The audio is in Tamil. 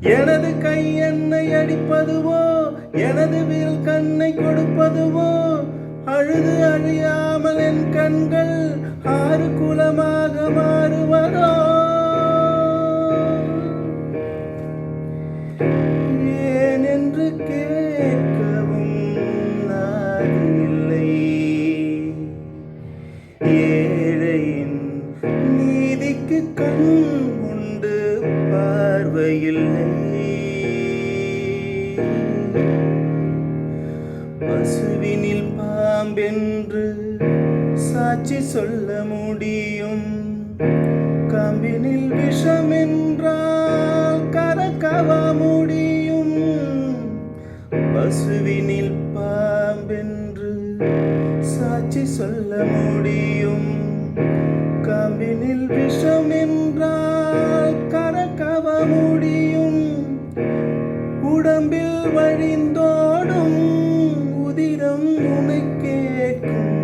எனது கை என்னை அடிப்பதுவோ, எனது விரல் கண்ணை கொடுப்பதுவோ, அழுது அழியாமல் என் கண்கள் ஆறு குலமாக மாறுவதோ? ஏன் என்று கேட்கவும் நாதி இல்லை. ஏழையின் நீதிக்கு கண் உண்டு, பார்வையில்லை. பசுவினில் பாம்பென்று சாட்சி சொல்ல முடியும், கம்பினில் விஷம் என்றால் கறக்கவ முடியும். பசுவினில் பாம்பென்று சாட்சி சொல்ல முடியும், கம்பினில் விஷம் என்றால் கறக்கவ முடியும். உடம்பில் வழிந்தோடும் உதிரம் உனை கேட்கும்.